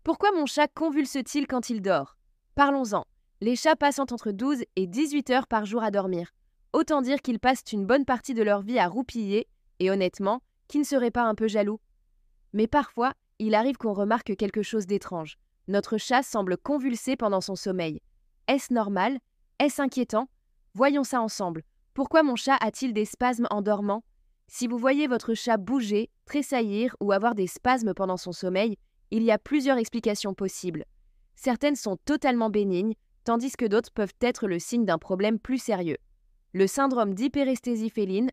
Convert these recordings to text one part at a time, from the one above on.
Pourquoi mon chat convulse-t-il quand il dort? Parlons-en. Les chats passent entre 12 et 18 heures par jour à dormir. Autant dire qu'ils passent une bonne partie de leur vie à roupiller, et honnêtement, qui ne serait pas un peu jaloux? Mais parfois, il arrive qu'on remarque quelque chose d'étrange. Notre chat semble convulser pendant son sommeil. Est-ce normal? Est-ce inquiétant? Voyons ça ensemble. Pourquoi mon chat a-t-il des spasmes en dormant? Si vous voyez votre chat bouger, tressaillir ou avoir des spasmes pendant son sommeil, il y a plusieurs explications possibles. Certaines sont totalement bénignes, tandis que d'autres peuvent être le signe d'un problème plus sérieux. Le syndrome d'hyperesthésie féline,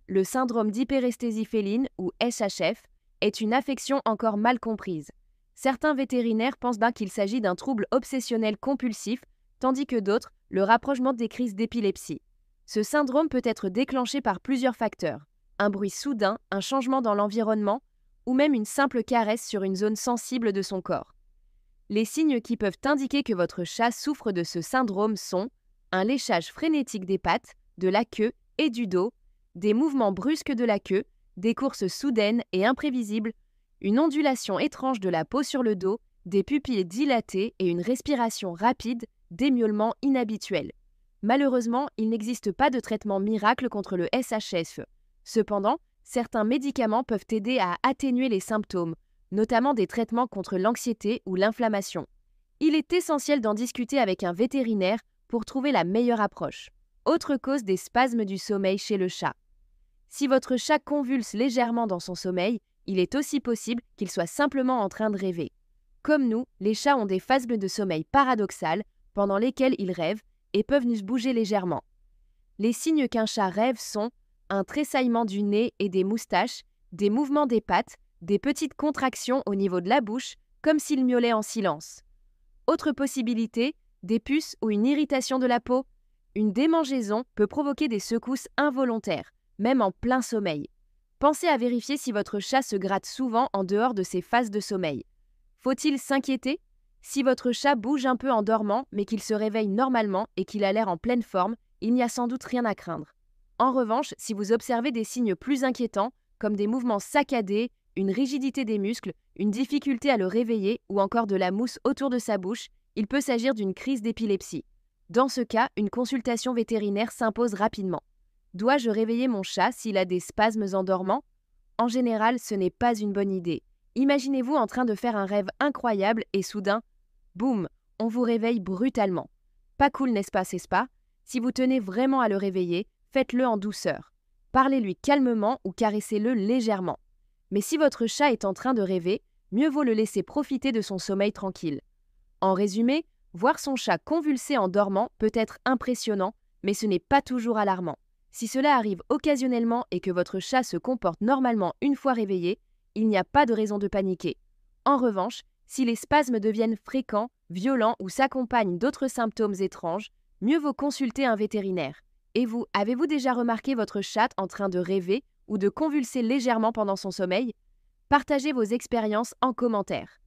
ou SHF, est une affection encore mal comprise. Certains vétérinaires pensent bien qu'il s'agit d'un trouble obsessionnel compulsif, tandis que d'autres le rapprochement des crises d'épilepsie. Ce syndrome peut être déclenché par plusieurs facteurs. Un bruit soudain, un changement dans l'environnement, ou même une simple caresse sur une zone sensible de son corps. Les signes qui peuvent indiquer que votre chat souffre de ce syndrome sont un léchage frénétique des pattes, de la queue et du dos, des mouvements brusques de la queue, des courses soudaines et imprévisibles, une ondulation étrange de la peau sur le dos, des pupilles dilatées et une respiration rapide, des miaulements inhabituels. Malheureusement, il n'existe pas de traitement miracle contre le SHF. Cependant, certains médicaments peuvent aider à atténuer les symptômes, notamment des traitements contre l'anxiété ou l'inflammation. Il est essentiel d'en discuter avec un vétérinaire pour trouver la meilleure approche. Autre cause des spasmes du sommeil chez le chat. Si votre chat convulse légèrement dans son sommeil, il est aussi possible qu'il soit simplement en train de rêver. Comme nous, les chats ont des phases de sommeil paradoxales pendant lesquelles ils rêvent et peuvent nous bouger légèrement. Les signes qu'un chat rêve sont un tressaillement du nez et des moustaches, des mouvements des pattes, des petites contractions au niveau de la bouche, comme s'il miaulait en silence. Autre possibilité, des puces ou une irritation de la peau. Une démangeaison peut provoquer des secousses involontaires, même en plein sommeil. Pensez à vérifier si votre chat se gratte souvent en dehors de ses phases de sommeil. Faut-il s'inquiéter? Si votre chat bouge un peu en dormant, mais qu'il se réveille normalement et qu'il a l'air en pleine forme, il n'y a sans doute rien à craindre. En revanche, si vous observez des signes plus inquiétants, comme des mouvements saccadés, une rigidité des muscles, une difficulté à le réveiller ou encore de la mousse autour de sa bouche, il peut s'agir d'une crise d'épilepsie. Dans ce cas, une consultation vétérinaire s'impose rapidement. Dois-je réveiller mon chat s'il a des spasmes en dormant? En général, ce n'est pas une bonne idée. Imaginez-vous en train de faire un rêve incroyable et soudain, boum, on vous réveille brutalement. Pas cool, n'est-ce pas, c'est pas? Si vous tenez vraiment à le réveiller, faites-le en douceur. Parlez-lui calmement ou caressez-le légèrement. Mais si votre chat est en train de rêver, mieux vaut le laisser profiter de son sommeil tranquille. En résumé, voir son chat convulser en dormant peut être impressionnant, mais ce n'est pas toujours alarmant. Si cela arrive occasionnellement et que votre chat se comporte normalement une fois réveillé, il n'y a pas de raison de paniquer. En revanche, si les spasmes deviennent fréquents, violents ou s'accompagnent d'autres symptômes étranges, mieux vaut consulter un vétérinaire. Et vous, avez-vous déjà remarqué votre chat en train de rêver ou de convulser légèrement pendant son sommeil? Partagez vos expériences en commentaire.